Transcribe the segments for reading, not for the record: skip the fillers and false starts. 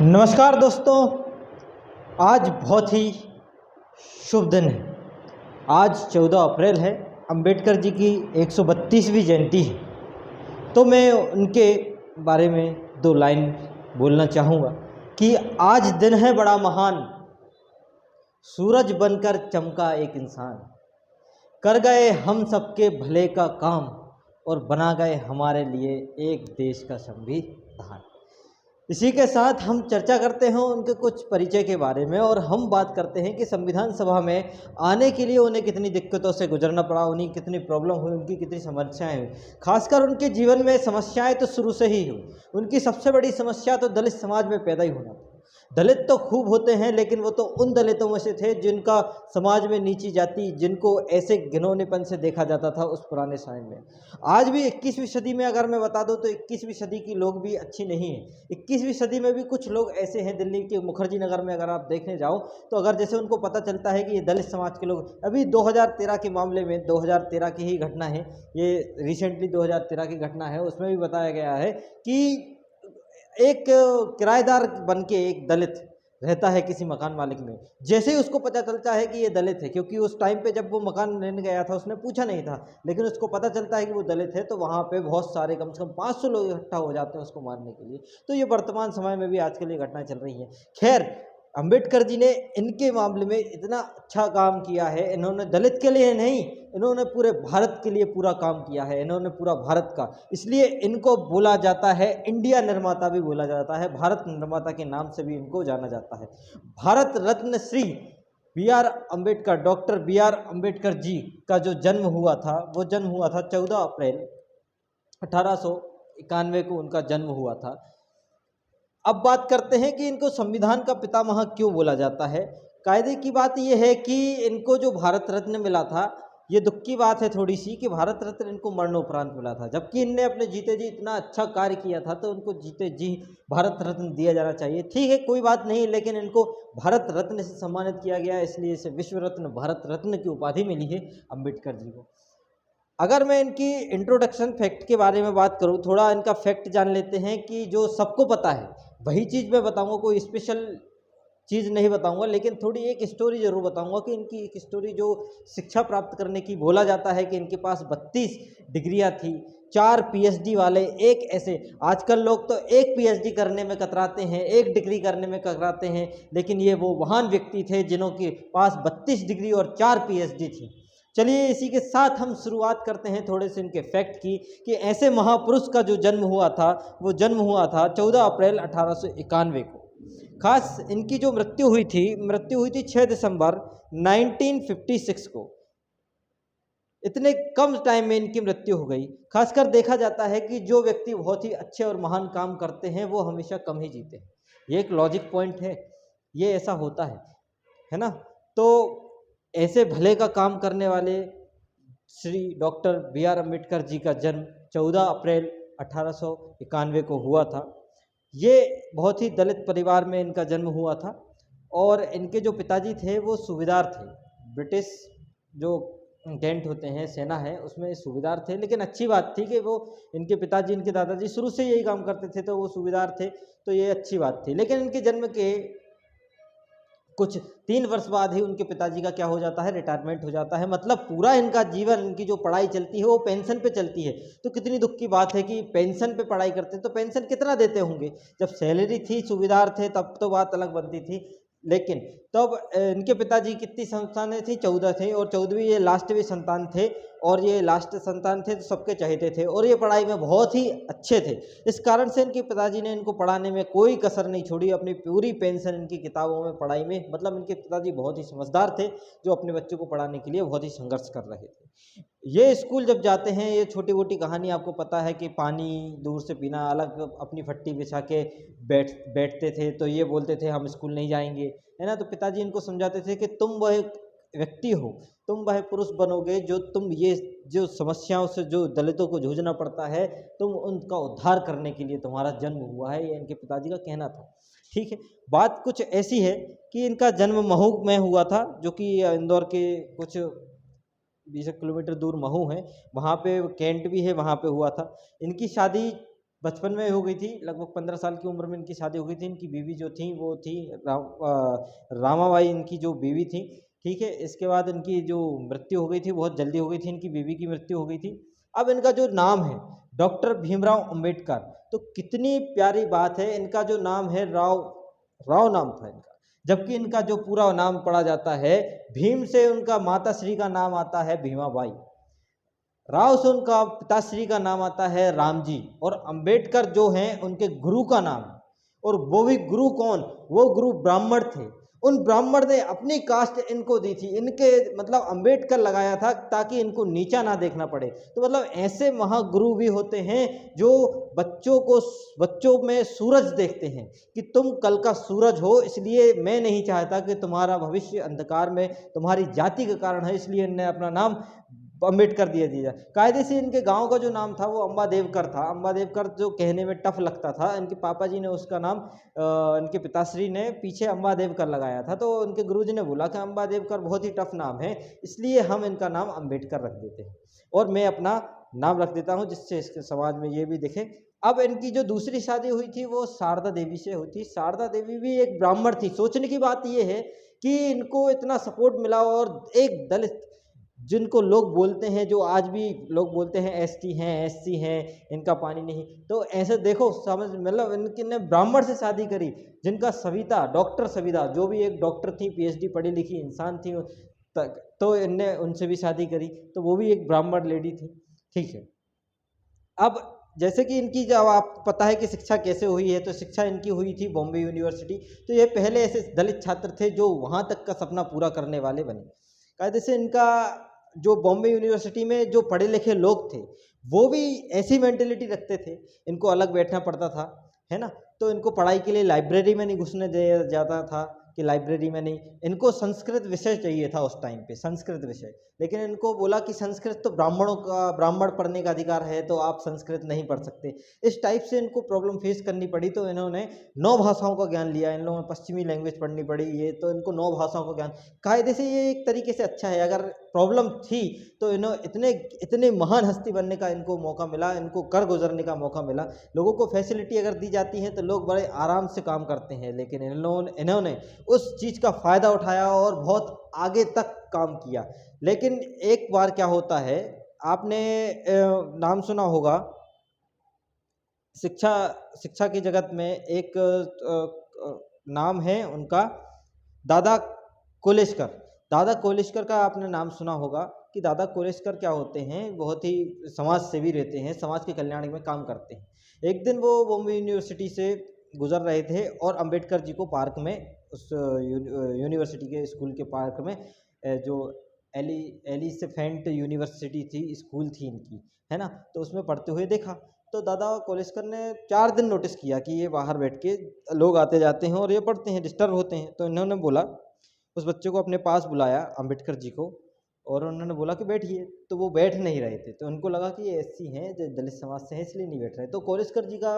नमस्कार दोस्तों, आज बहुत ही शुभ दिन है। आज 14 अप्रैल है, अंबेडकर जी की 132वीं जयंती है। तो मैं उनके बारे में दो लाइन बोलना चाहूँगा कि आज दिन है बड़ा महान, सूरज बनकर चमका एक इंसान, कर गए हम सबके भले का काम और बना गए हमारे लिए एक देश का संविधान। इसी के साथ हम चर्चा करते हैं उनके कुछ परिचय के बारे में और हम बात करते हैं कि संविधान सभा में आने के लिए उन्हें कितनी दिक्कतों से गुजरना पड़ा, उन्हें कितनी प्रॉब्लम हुई, उनकी कितनी समस्याएं हुई। खासकर उनके जीवन में समस्याएं तो शुरू से ही हुई। उनकी सबसे बड़ी समस्या तो दलित समाज में पैदा ही होना था। दलित तो खूब होते हैं, लेकिन वो तो उन दलितों में से थे जिनका समाज में नीची जाति, जिनको ऐसे घिनौनेपन से देखा जाता था उस पुराने समय में। आज भी 21वीं सदी में अगर मैं बता दूं तो 21वीं सदी की लोग भी अच्छी नहीं है। 21वीं सदी में भी कुछ लोग ऐसे हैं, दिल्ली के मुखर्जी नगर में अगर आप देखने जाओ तो अगर जैसे उनको पता चलता है कि ये दलित समाज के लोग, अभी 2013 के मामले में 2013 की ही घटना है, ये रिसेंटली 2013 की घटना है, उसमें भी बताया गया है कि एक किराएदार बन के एक दलित रहता है किसी मकान मालिक में। जैसे ही उसको पता चलता है कि ये दलित है, क्योंकि उस टाइम पे जब वो मकान लेने गया था उसने पूछा नहीं था, लेकिन उसको पता चलता है कि वो दलित है, तो वहाँ पे बहुत सारे कम से कम 500 लोग इकट्ठा हो जाते हैं उसको मारने के लिए। तो ये वर्तमान समय में भी आजकल ये घटनाएं चल रही हैं। खैर, अंबेडकर जी ने इनके मामले में इतना अच्छा काम किया है। इन्होंने दलित के लिए नहीं, इन्होंने पूरे भारत के लिए पूरा काम किया है। इन्होंने पूरा भारत का, इसलिए इनको बोला जाता है इंडिया निर्माता भी बोला जाता है, भारत निर्माता के नाम से भी इनको जाना जाता है। भारत रत्न श्री बी.आर. अम्बेडकर, डॉक्टर बी.आर. अम्बेडकर जी का जो जन्म हुआ था, वो जन्म हुआ था 14 अप्रैल 1891 को उनका जन्म हुआ था। अब बात करते हैं कि इनको संविधान का पितामह क्यों बोला जाता है। कायदे की बात यह है कि इनको जो भारत रत्न मिला था, ये दुख की बात है थोड़ी सी कि भारत रत्न इनको मरणोपरांत मिला था, जबकि इनने अपने जीते जी इतना अच्छा कार्य किया था, तो उनको जीते जी भारत रत्न दिया जाना चाहिए। ठीक है, कोई बात नहीं, लेकिन इनको भारत रत्न से सम्मानित किया गया, इसलिए इसे विश्व रत्न, भारत रत्न की उपाधि मिली है अम्बेडकर जी को। अगर मैं इनकी इंट्रोडक्शन फैक्ट के बारे में बात करूं, थोड़ा इनका फैक्ट जान लेते हैं कि जो सबको पता है वही चीज़ मैं बताऊंगा, कोई स्पेशल चीज़ नहीं बताऊंगा, लेकिन थोड़ी एक स्टोरी जरूर बताऊंगा कि इनकी एक स्टोरी जो शिक्षा प्राप्त करने की, बोला जाता है कि इनके पास 32 डिग्रियां थी, 4 पीएचडी वाले, एक ऐसे, आजकल लोग तो एक पीएचडी करने में कतराते हैं, एक डिग्री करने में कतराते हैं, लेकिन ये वो महान व्यक्ति थे जिन्हों के पास 32 डिग्री और 4 पीएचडी थी। चलिए इसी के साथ हम शुरुआत करते हैं थोड़े से इनके फैक्ट की, कि ऐसे महापुरुष का जो जन्म हुआ था, वो जन्म हुआ था 14 अप्रैल 1891 को। खास इनकी जो मृत्यु हुई थी 6 दिसंबर 1956 को। इतने कम टाइम में इनकी मृत्यु हो गई। खासकर देखा जाता है कि जो व्यक्ति बहुत ही अच्छे और महान काम करते हैं वो हमेशा कम ही जीते हैं। ये एक लॉजिक पॉइंट है, ये ऐसा होता है ना। तो ऐसे भले का काम करने वाले श्री डॉक्टर बी.आर. अम्बेडकर जी का जन्म 14 अप्रैल 1891 को हुआ था। ये बहुत ही दलित परिवार में इनका जन्म हुआ था और इनके जो पिताजी थे वो सूबेदार थे। ब्रिटिश जो कैंट होते हैं, सेना है, उसमें सूबेदार थे। लेकिन अच्छी बात थी कि वो, इनके पिताजी, इनके दादाजी शुरू से यही काम करते थे, तो वो सूबेदार थे, तो ये अच्छी बात थी। लेकिन इनके जन्म के कुछ 3 वर्ष बाद ही उनके पिताजी का क्या हो जाता है, रिटायरमेंट हो जाता है। मतलब पूरा इनका जीवन, इनकी जो पढ़ाई चलती है वो पेंशन पे चलती है। तो कितनी दुख की बात है कि पेंशन पे पढ़ाई करते, तो पेंशन कितना देते होंगे। जब सैलरी थी, सूबेदार थे, तब तो बात अलग बनती थी, लेकिन तब इनके पिताजी कितनी संतानें थी, 14 थे, और 14वीं ये लास्टवी संतान थे, और ये लास्ट संतान थे तो सबके चाहते थे, और ये पढ़ाई में बहुत ही अच्छे थे। इस कारण से इनके पिताजी ने इनको पढ़ाने में कोई कसर नहीं छोड़ी, अपनी पूरी पेंशन इनकी किताबों में, पढ़ाई में, मतलब इनके पिताजी बहुत ही समझदार थे जो अपने बच्चों को पढ़ाने के लिए बहुत ही संघर्ष कर रहे थे। ये स्कूल जब जाते हैं, ये छोटी मोटी कहानी आपको पता है कि पानी दूर से पीना, अलग अपनी फट्टी बिछा के बैठते थे, तो ये बोलते थे हम स्कूल नहीं जाएंगे, है ना। तो पिताजी इनको समझाते थे कि तुम वह व्यक्ति हो, तुम वह पुरुष बनोगे जो तुम ये जो समस्याओं से जो दलितों को जूझना पड़ता है, तुम उनका उद्धार करने के लिए तुम्हारा जन्म हुआ है, ये इनके पिताजी का कहना था। ठीक है, बात कुछ ऐसी है कि इनका जन्म महू में हुआ था, जो कि इंदौर के कुछ 20 किलोमीटर दूर महू है, वहाँ पे कैंट भी है, वहाँ पे हुआ था। इनकी शादी बचपन में हो गई थी, लगभग 15 साल की उम्र में इनकी शादी हो गई थी। इनकी बीवी जो थी वो थी रामाबाई इनकी जो बीवी थी, ठीक है। इसके बाद इनकी जो मृत्यु हो गई थी बहुत जल्दी हो गई थी, इनकी बीवी की मृत्यु हो गई थी। अब इनका जो नाम है डॉक्टर भीमराव अंबेडकर, तो कितनी प्यारी बात है। इनका जो नाम है राव, राव नाम था इनका, जबकि इनका जो पूरा नाम पढ़ा जाता है भीम से उनका माता श्री का नाम आता है भीमाबाई, राव से उनका पिताश्री का नाम आता है राम जी, और अंबेडकर जो हैं उनके गुरु का नाम, और वो भी गुरु कौन, वो गुरु ब्राह्मण थे। उन ब्राह्मण ने अपनी कास्ट इनको दी थी, इनके मतलब अंबेडकर लगाया था ताकि इनको नीचा ना देखना पड़े। तो मतलब ऐसे महागुरु भी होते हैं जो बच्चों को, बच्चों में सूरज देखते हैं कि तुम कल का सूरज हो, इसलिए मैं नहीं चाहता कि तुम्हारा भविष्य अंधकार में तुम्हारी जाति के कारण है, इसलिए इन्हें अपना नाम अंबेडकर दिया दिया। कायदे से इनके गांव का जो नाम था वो अम्बा देवकर था। अम्बा देवकर जो कहने में टफ लगता था, इनके पापा जी ने उसका नाम इनके पिताश्री ने पीछे अम्बा देवकर लगाया था। तो इनके गुरुजी ने बोला कि अम्बा देवकर बहुत ही टफ नाम है, इसलिए हम इनका नाम अंबेडकर रख देते हैं, और मैं अपना नाम रख देता हूँ जिससे इसके समाज में ये भी दिखे। अब इनकी जो दूसरी शादी हुई थी वो शारदा देवी से हुई थी। शारदा देवी भी एक ब्राह्मण थी। सोचने की बात ये है कि इनको इतना सपोर्ट मिला, और एक दलित जिनको लोग बोलते हैं, जो आज भी लोग बोलते हैं एसटी हैं, एससी हैं, इनका पानी नहीं, तो ऐसे देखो समझ, मतलब इनकी ने ब्राह्मण से शादी करी, जिनका सविता, डॉक्टर सविता जो भी एक डॉक्टर थी, पीएचडी पढ़ी लिखी इंसान थी तो इनने उनसे भी शादी करी, तो वो भी एक ब्राह्मण लेडी थी, ठीक है। अब जैसे कि इनकी, जब आप पता है कि शिक्षा कैसे हुई है, तो शिक्षा इनकी हुई थी बॉम्बे यूनिवर्सिटी। तो ये पहले ऐसे दलित छात्र थे जो वहाँ तक का सपना पूरा करने वाले बने। कायदे से इनका जो बॉम्बे यूनिवर्सिटी में जो पढ़े लिखे लोग थे वो भी ऐसी मेंटेलिटी रखते थे, इनको अलग बैठना पड़ता था, है ना। तो इनको पढ़ाई के लिए लाइब्रेरी में नहीं घुसने दिया जाता था, कि लाइब्रेरी में नहीं, इनको संस्कृत विषय चाहिए था उस टाइम पे, संस्कृत विषय। लेकिन इनको बोला कि संस्कृत तो ब्राह्मणों का, ब्राह्मण पढ़ने का अधिकार है, तो आप संस्कृत नहीं पढ़ सकते। इस टाइप से इनको प्रॉब्लम फेस करनी पड़ी। तो इन्होंने 9 भाषाओं का ज्ञान लिया, इन लोगों ने पश्चिमी लैंग्वेज पढ़नी पड़ी, ये तो इनको 9 भाषाओं का ज्ञान, कायदे से ये एक तरीके से अच्छा है। अगर प्रॉब्लम थी तो इन्होंने इतने इतने महान हस्ती बनने का इनको मौका मिला, इनको कर गुजरने का मौका मिला। लोगों को फैसिलिटी अगर दी जाती है तो लोग बड़े आराम से काम करते हैं, लेकिन इन्होंने उस चीज़ का फ़ायदा उठाया और बहुत आगे तक काम किया। लेकिन एक बार क्या होता है, आपने नाम सुना होगा, शिक्षा शिक्षा की जगत में एक नाम है उनका, दादा कोलेशकर। दादा कोलेशकर का आपने नाम सुना होगा कि दादा कोलेशकर क्या होते हैं, बहुत ही समाज सेवी रहते हैं, समाज के कल्याण में काम करते हैं। एक दिन वो बॉम्बे यूनिवर्सिटी से गुजर रहे थे और अंबेडकर जी को पार्क में, उस यूनिवर्सिटी के स्कूल के पार्क में, जो एलिसेफेंट यूनिवर्सिटी थी, स्कूल थी इनकी, है ना, तो उसमें पढ़ते हुए देखा। तो दादा कोलेस्कर ने 4 दिन नोटिस किया कि ये बाहर बैठ के लोग आते जाते हैं और ये पढ़ते हैं, डिस्टर्ब होते हैं। तो इन्होंने बोला, उस बच्चे को अपने पास बुलाया, अंबेडकर जी को, और उन्होंने बोला कि बैठिए। तो वो बैठ नहीं रहे थे, तो उनको लगा कि ये एससी हैं, जो दलित समाज से हैं, इसलिए नहीं बैठ रहे। तो कोलेस्कर जी का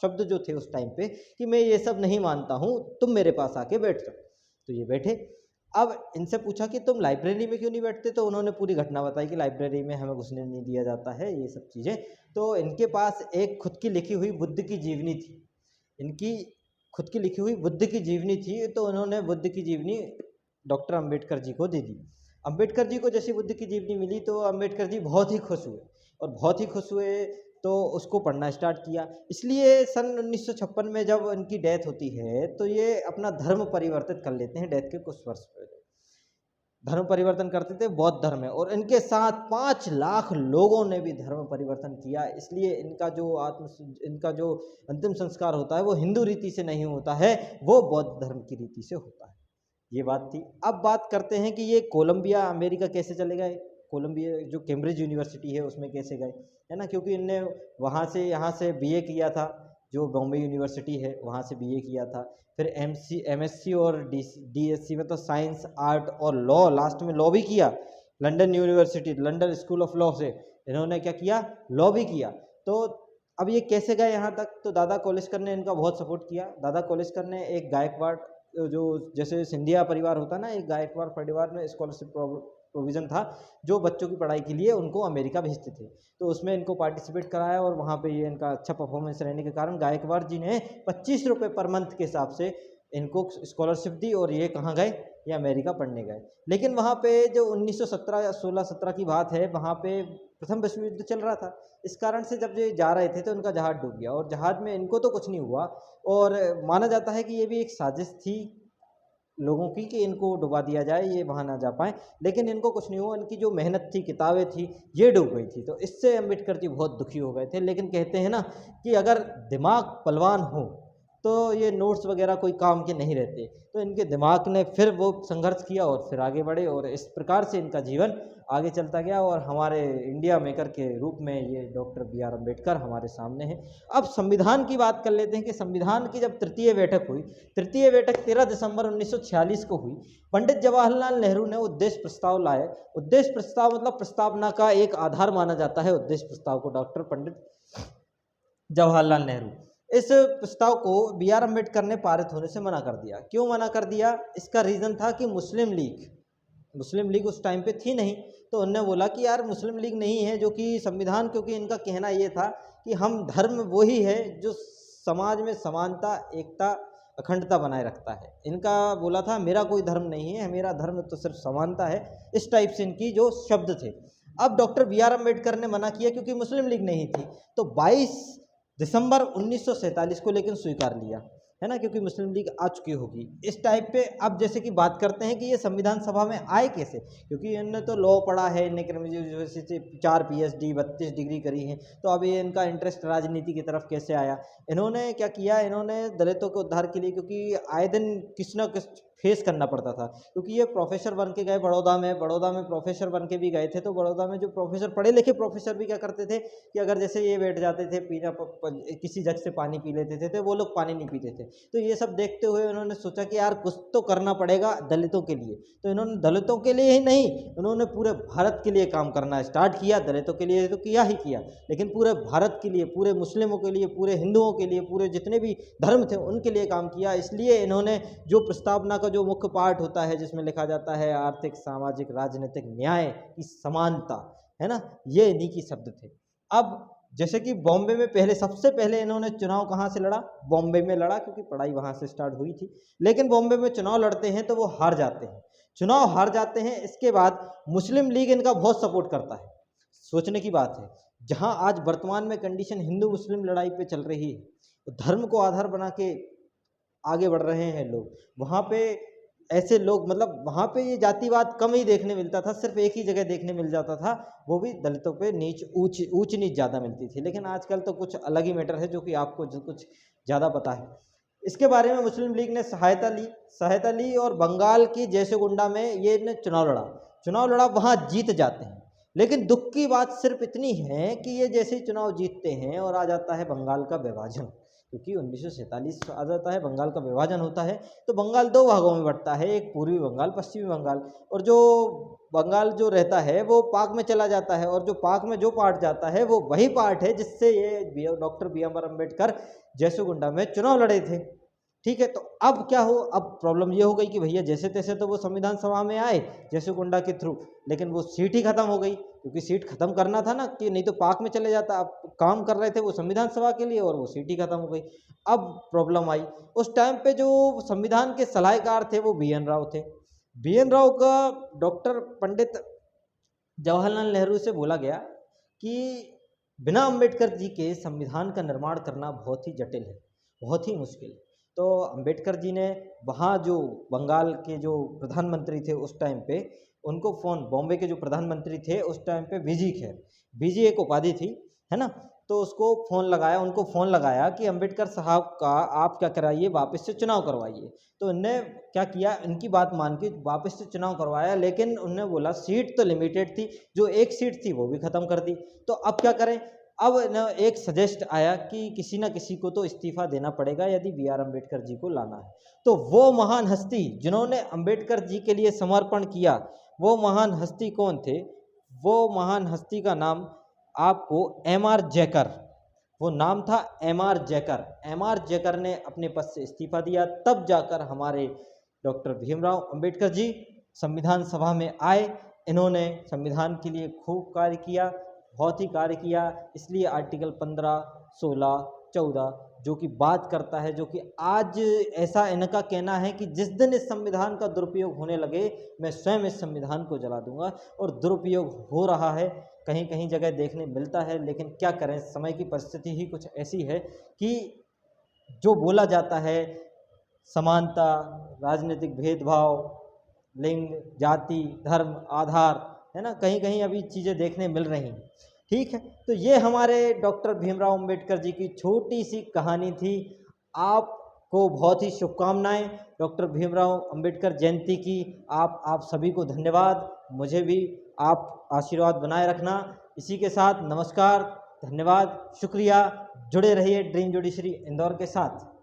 शब्द जो थे उस टाइम पे कि मैं ये सब नहीं मानता हूँ, तुम मेरे पास आके बैठ जाओ। तो ये बैठे। अब इनसे पूछा कि तुम लाइब्रेरी में क्यों नहीं बैठते, तो उन्होंने पूरी घटना बताई कि लाइब्रेरी में हमें घुसने नहीं दिया जाता है, ये सब चीज़ें। तो इनके पास एक खुद की लिखी हुई बुद्ध की जीवनी थी, इनकी खुद की लिखी हुई बुद्ध की जीवनी थी। तो उन्होंने बुद्ध की जीवनी डॉक्टर अंबेडकर जी को दे दी। अंबेडकर जी को जैसी बुद्ध की जीवनी मिली तो अंबेडकर जी बहुत ही खुश हुए, और बहुत ही खुश हुए तो उसको पढ़ना स्टार्ट किया। इसलिए सन 1956 में जब इनकी डेथ होती है तो ये अपना धर्म परिवर्तित कर लेते हैं, डेथ के कुछ वर्ष पहले धर्म परिवर्तन करते थे, बौद्ध धर्म में, और इनके साथ 5 लाख लोगों ने भी धर्म परिवर्तन किया। इसलिए इनका जो अंतिम संस्कार होता है वो हिंदू रीति से नहीं होता है, वो बौद्ध धर्म की रीति से होता है। ये बात थी। अब बात करते हैं कि ये कोलंबिया अमेरिका कैसे चले गए, कोलंबिया जो कैम्ब्रिज यूनिवर्सिटी है उसमें कैसे गए, है ना, क्योंकि इनने वहाँ से यहाँ से बीए किया था, जो बॉम्बे यूनिवर्सिटी है वहाँ से बीए किया था। फिर एमएससी और डीएससी में तो साइंस, आर्ट और लॉ, लास्ट में लॉ भी किया। London university, London school of law से इन्होंने क्या किया, लॉ भी किया। तो अब ये कैसे गए यहाँ तक, तो दादा कोलेस्कर ने इनका बहुत सपोर्ट किया। दादा कोलेस्कर ने एक गायकवाड़, जो जैसे सिंधिया परिवार होता है ना, एक गायकवाड़ परिवार में स्कॉलरशिप प्रोविज़न था जो बच्चों की पढ़ाई के लिए उनको अमेरिका भेजते थे। तो उसमें इनको पार्टिसिपेट कराया और वहाँ पे ये इनका अच्छा परफॉर्मेंस रहने के कारण गायकवाड़ जी ने 25 रुपये पर मंथ के हिसाब से इनको स्कॉलरशिप दी और ये कहाँ गए, ये अमेरिका पढ़ने गए। लेकिन वहाँ पे जो 1917 या 16-17 की बात है, वहाँ पे प्रथम विश्व युद्ध चल रहा था। इस कारण से जब ये जा रहे थे तो उनका जहाज़ डूब गया और जहाज़ में इनको तो कुछ नहीं हुआ और माना जाता है कि ये भी एक साजिश थी लोगों की कि इनको डुबा दिया जाए, ये वहाँ ना जा पाएँ। लेकिन इनको कुछ नहीं हुआ, इनकी जो मेहनत थी, किताबें थी, ये डूब गई थी। तो इससे अम्बेडकर जी बहुत दुखी हो गए थे। लेकिन कहते हैं ना कि अगर दिमाग बलवान हो तो ये नोट्स वगैरह कोई काम के नहीं रहते। तो इनके दिमाग ने फिर वो संघर्ष किया और फिर आगे बढ़े और इस प्रकार से इनका जीवन आगे चलता गया और हमारे इंडिया मेकर के रूप में ये डॉक्टर बी आर अम्बेडकर हमारे सामने हैं। अब संविधान की बात कर लेते हैं कि संविधान की जब तृतीय बैठक हुई, तृतीय बैठक 13 दिसंबर 1946 को हुई। पंडित जवाहरलाल नेहरू ने उद्देश्य प्रस्ताव लाए। उद्देश्य प्रस्ताव मतलब प्रस्तावना का एक आधार माना जाता है उद्देश्य प्रस्ताव को, डॉक्टर पंडित जवाहरलाल नेहरू। इस प्रस्ताव को बी आर अम्बेडकर ने पारित होने से मना कर दिया। क्यों मना कर दिया? इसका रीज़न था कि मुस्लिम लीग उस टाइम पे थी नहीं, तो उन्होंने बोला कि यार मुस्लिम लीग नहीं है जो कि संविधान, क्योंकि इनका कहना ये था कि हम धर्म वही है जो समाज में समानता, एकता, अखंडता बनाए रखता है। इनका बोला था मेरा कोई धर्म नहीं है, मेरा धर्म तो सिर्फ समानता है। इस टाइप से इनकी जो शब्द थे। अब डॉक्टर बी आर अम्बेडकर ने मना किया क्योंकि मुस्लिम लीग नहीं थी, तो 22 दिसंबर 1947 को लेकिन स्वीकार लिया, है ना, क्योंकि मुस्लिम लीग आ चुकी होगी इस टाइप पे। अब जैसे कि बात करते हैं कि ये संविधान सभा में आए कैसे, क्योंकि इन्होंने तो लॉ पढ़ा है, इनने क्रिमिनल यूनिवर्सिटी से 4 PhD 32 डिग्री करी है, तो अब ये इनका इंटरेस्ट राजनीति की तरफ कैसे आया? इन्होंने क्या किया, इन्होंने दलितों के उद्धार के लिए, क्योंकि आए दिन किस न किस फेस करना पड़ता था, क्योंकि ये प्रोफेसर बन के गए बड़ौदा में प्रोफेसर बन के भी गए थे। तो बड़ौदा में जो प्रोफेसर, पढ़े लिखे प्रोफेसर भी क्या करते थे कि अगर जैसे ये बैठ जाते थे पीना, किसी जग से पानी पी लेते थे तो वो लोग पानी नहीं पीते थे। तो ये सब देखते हुए उन्होंने सोचा कि यार कुछ तो करना पड़ेगा दलितों के लिए। तो इन्होंने दलितों के लिए ही नहीं, उन्होंने पूरे भारत के लिए काम करना स्टार्ट किया। दलितों के लिए तो किया ही किया, लेकिन पूरे भारत के लिए, पूरे मुस्लिमों के लिए, पूरे हिंदुओं के लिए, पूरे जितने भी धर्म थे उनके लिए काम किया। इसलिए इन्होंने जो प्रस्तावना का जो मुख्य पार्ट होता है जिसमें लिखा जाता है आर्थिक, सामाजिक, राजनीतिक न्याय की समानता, है ना, ये इन्हीं की शब्द थे। अब जैसे कि बॉम्बे में पहले, सबसे पहले इन्होंने चुनाव कहाँ से लड़ा? बॉम्बे में लड़ा, क्योंकि पढ़ाई वहाँ से स्टार्ट हुई थी। लेकिन बॉम्बे में चुनाव लड़ते हैं तो वो हार जाते हैं, चुनाव हार जाते हैं। इसके बाद मुस्लिम लीग इनका बहुत सपोर्ट करता है। सोचने की बात है, जहाँ आज वर्तमान में कंडीशन हिंदू मुस्लिम लड़ाई पे चल रही है, तो धर्म को आधार बना के आगे बढ़ रहे हैं लोग, वहाँ पे ऐसे लोग, मतलब वहाँ पे ये जातिवाद कम ही देखने मिलता था, सिर्फ एक ही जगह देखने मिल जाता था, वो भी दलितों पे ऊंच नीच ज़्यादा मिलती थी। लेकिन आजकल तो कुछ अलग ही मैटर है जो कि आपको जो कुछ ज़्यादा पता है इसके बारे में। मुस्लिम लीग ने सहायता ली और बंगाल की जैसेगुंडा में ये ने चुनाव लड़ा, वहाँ जीत जाते हैं। लेकिन दुख की बात सिर्फ इतनी है कि ये जैसे ही चुनाव जीतते हैं और आ जाता है बंगाल का विभाजन, क्योंकि 1947 आ जाता है, बंगाल का विभाजन होता है। तो बंगाल 2 भागों में बंटता है, एक पूर्वी बंगाल, पश्चिमी बंगाल। और जो बंगाल जो रहता है वो पाक में चला जाता है, और जो पाक में जो पार्ट जाता है वो वही पार्ट है जिससे ये डॉक्टर बी आर अम्बेडकर जैसेगुंडा में चुनाव लड़े थे। ठीक है, तो अब क्या हो, अब प्रॉब्लम ये हो गई कि भैया जैसे तैसे तो वो संविधान सभा में आए जैसेगुंडा के थ्रू, लेकिन वो सीट ही खत्म हो गई, क्योंकि सीट खत्म करना था ना, कि नहीं तो पाक में चले जाता। अब काम कर रहे थे वो संविधान सभा के लिए और वो सीट ही खत्म हो गई। अब प्रॉब्लम आई, उस टाइम पे जो संविधान के सलाहकार थे वो BN राव थे। BN राव का डॉक्टर पंडित जवाहरलाल नेहरू से बोला गया कि बिना अम्बेडकर जी के संविधान का निर्माण करना बहुत ही जटिल है, बहुत ही मुश्किल है। तो अम्बेडकर जी ने वहाँ जो बंगाल के जो प्रधानमंत्री थे उस टाइम पे, उनको फ़ोन, बॉम्बे के जो प्रधानमंत्री थे उस टाइम पे बीजी एक उपाधि थी, है ना, तो उसको उनको फ़ोन लगाया कि अम्बेडकर साहब का आप क्या कराइए, वापस से चुनाव करवाइए। तो उनने क्या किया, इनकी बात मान के वापस से चुनाव करवाया, लेकिन उनने बोला सीट तो लिमिटेड थी, जो एक सीट थी वो भी ख़त्म कर दी। तो अब क्या करें? अब न एक सजेस्ट आया कि किसी न किसी को तो इस्तीफा देना पड़ेगा यदि बी आर अम्बेडकर जी को लाना है। तो वो महान हस्ती जिन्होंने अम्बेडकर जी के लिए समर्पण किया, वो महान हस्ती कौन थे? वो महान हस्ती का नाम आपको MR जैकर, वो नाम था MR जैकर। MR जैकर ने अपने पद से इस्तीफा दिया, तब जाकर हमारे डॉक्टर भीमराव अम्बेडकर जी संविधान सभा में आए, इन्होंने संविधान के लिए खूब कार्य किया, बहुत ही कार्य किया। इसलिए आर्टिकल 15, 16, 14 जो कि बात करता है, जो कि आज ऐसा इनका कहना है कि जिस दिन इस संविधान का दुरुपयोग होने लगे मैं स्वयं इस संविधान को जला दूंगा। और दुरुपयोग हो रहा है, कहीं कहीं जगह देखने मिलता है, लेकिन क्या करें, समय की परिस्थिति ही कुछ ऐसी है कि जो बोला जाता है समानता, राजनीतिक भेदभाव, लिंग, जाति, धर्म, आधार, है ना, कहीं कहीं अभी चीज़ें देखने मिल रही हैं। ठीक है, तो ये हमारे डॉक्टर भीमराव अंबेडकर जी की छोटी सी कहानी थी। आपको बहुत ही शुभकामनाएं डॉक्टर भीमराव अंबेडकर जयंती की। आप सभी को धन्यवाद। मुझे भी आप आशीर्वाद बनाए रखना। इसी के साथ नमस्कार, धन्यवाद, शुक्रिया। जुड़े रहिए ड्रीम जुडिशरी इंदौर के साथ।